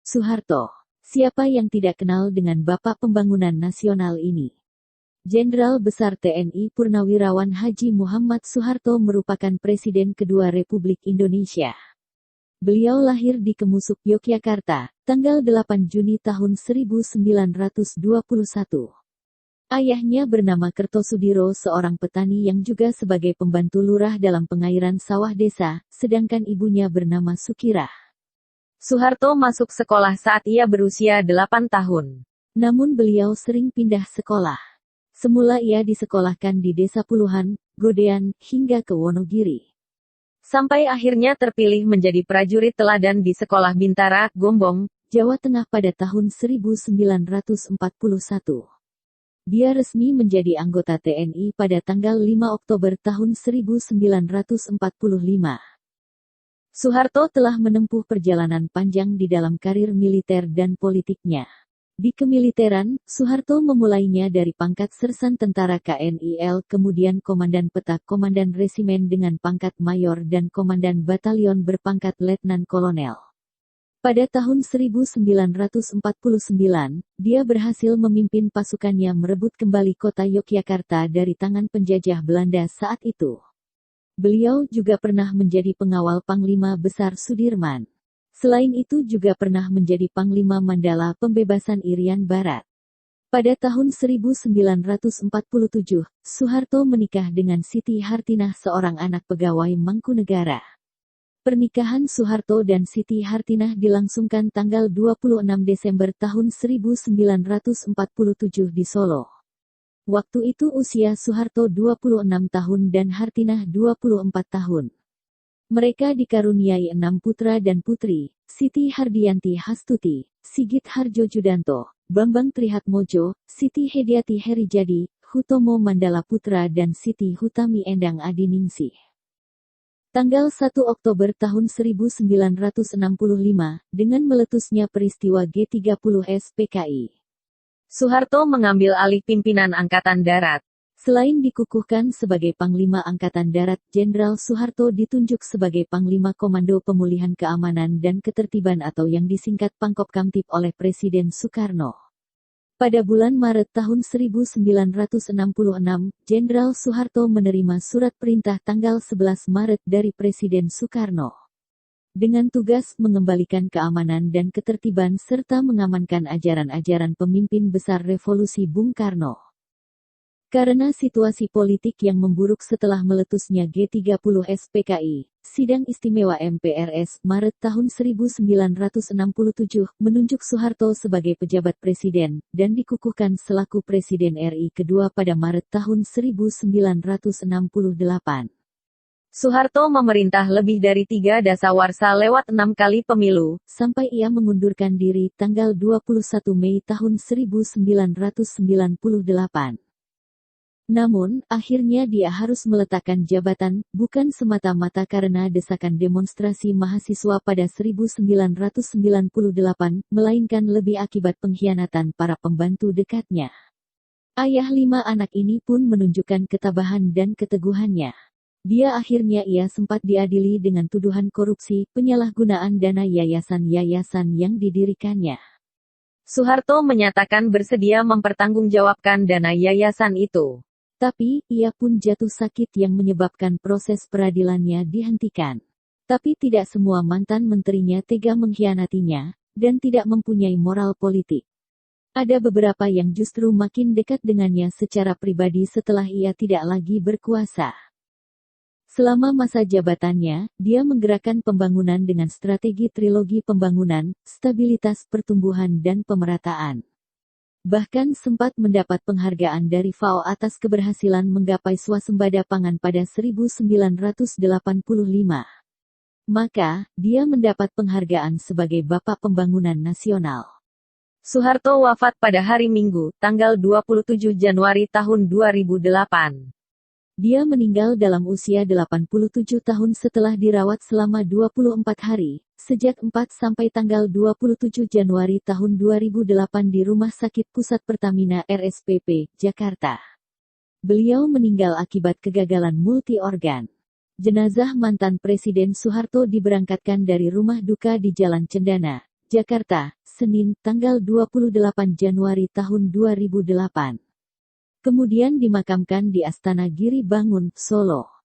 Soeharto. Siapa yang tidak kenal dengan Bapak Pembangunan Nasional ini? Jenderal Besar TNI Purnawirawan Haji Muhammad Soeharto merupakan Presiden kedua Republik Indonesia. Beliau lahir di Kemusuk, Yogyakarta, tanggal 8 Juni tahun 1921. Ayahnya bernama Kertosudiro, seorang petani yang juga sebagai pembantu lurah dalam pengairan sawah desa, sedangkan ibunya bernama Sukirah. Soeharto masuk sekolah saat ia berusia 8 tahun. Namun beliau sering pindah sekolah. Semula ia disekolahkan di Desa Puluhan, Godean, hingga ke Wonogiri. Sampai akhirnya terpilih menjadi prajurit teladan di Sekolah Bintara, Gombong, Jawa Tengah pada tahun 1941. Dia resmi menjadi anggota TNI pada tanggal 5 Oktober tahun 1945. Soeharto telah menempuh perjalanan panjang di dalam karir militer dan politiknya. Di kemiliteran, Soeharto memulainya dari pangkat Sersan Tentara KNIL, kemudian Komandan Peta, Komandan Resimen dengan pangkat Mayor dan Komandan Batalion berpangkat Letnan Kolonel. Pada tahun 1949, dia berhasil memimpin pasukannya merebut kembali kota Yogyakarta dari tangan penjajah Belanda saat itu. Beliau juga pernah menjadi pengawal Panglima Besar Sudirman. Selain itu juga pernah menjadi Panglima Mandala Pembebasan Irian Barat. Pada tahun 1947, Soeharto menikah dengan Siti Hartinah, seorang anak pegawai Mangkunegara. Pernikahan Soeharto dan Siti Hartinah dilangsungkan tanggal 26 Desember tahun 1947 di Solo. Waktu itu usia Soeharto 26 tahun dan Hartinah 24 tahun. Mereka dikaruniai 6 putra dan putri, Siti Hardianti Hastuti, Sigit Harjo Judanto, Bambang Trihatmojo, Siti Hediati Herijadi, Hutomo Mandala Putra dan Siti Hutami Endang Adiningsih. Tanggal 1 Oktober tahun 1965, dengan meletusnya peristiwa G30S PKI, Soeharto mengambil alih pimpinan Angkatan Darat. Selain dikukuhkan sebagai Panglima Angkatan Darat, Jenderal Soeharto ditunjuk sebagai Panglima Komando Pemulihan Keamanan dan Ketertiban atau yang disingkat Pangkopkamtib oleh Presiden Soekarno. Pada bulan Maret tahun 1966, Jenderal Soeharto menerima surat perintah tanggal 11 Maret dari Presiden Soekarno. Dengan tugas mengembalikan keamanan dan ketertiban serta mengamankan ajaran-ajaran pemimpin besar revolusi Bung Karno. Karena situasi politik yang memburuk setelah meletusnya G30S PKI, Sidang Istimewa MPRS Maret tahun 1967 menunjuk Soeharto sebagai pejabat presiden, dan dikukuhkan selaku Presiden RI kedua pada Maret tahun 1968. Soeharto memerintah lebih dari 3 dasawarsa lewat 6 kali pemilu, sampai ia mengundurkan diri tanggal 21 Mei tahun 1998. Namun, akhirnya dia harus meletakkan jabatan, bukan semata-mata karena desakan demonstrasi mahasiswa pada 1998, melainkan lebih akibat pengkhianatan para pembantu dekatnya. Ayah 5 anak ini pun menunjukkan ketabahan dan keteguhannya. Ia sempat diadili dengan tuduhan korupsi, penyalahgunaan dana yayasan-yayasan yang didirikannya. Soeharto menyatakan bersedia mempertanggungjawabkan dana yayasan itu. Tapi, ia pun jatuh sakit yang menyebabkan proses peradilannya dihentikan. Tapi tidak semua mantan menterinya tega mengkhianatinya, dan tidak mempunyai moral politik. Ada beberapa yang justru makin dekat dengannya secara pribadi setelah ia tidak lagi berkuasa. Selama masa jabatannya, dia menggerakkan pembangunan dengan strategi trilogi pembangunan, stabilitas pertumbuhan dan pemerataan. Bahkan sempat mendapat penghargaan dari FAO atas keberhasilan menggapai swasembada pangan pada 1985. Maka, dia mendapat penghargaan sebagai Bapak Pembangunan Nasional. Soeharto wafat pada hari Minggu, tanggal 27 Januari tahun 2008. Dia meninggal dalam usia 87 tahun setelah dirawat selama 24 hari, sejak 4 sampai tanggal 27 Januari tahun 2008 di Rumah Sakit Pusat Pertamina RSPP, Jakarta. Beliau meninggal akibat kegagalan multi organ. Jenazah mantan Presiden Soeharto diberangkatkan dari rumah duka di Jalan Cendana, Jakarta, Senin, tanggal 28 Januari tahun 2008. Kemudian dimakamkan di Astana Giri Bangun, Solo.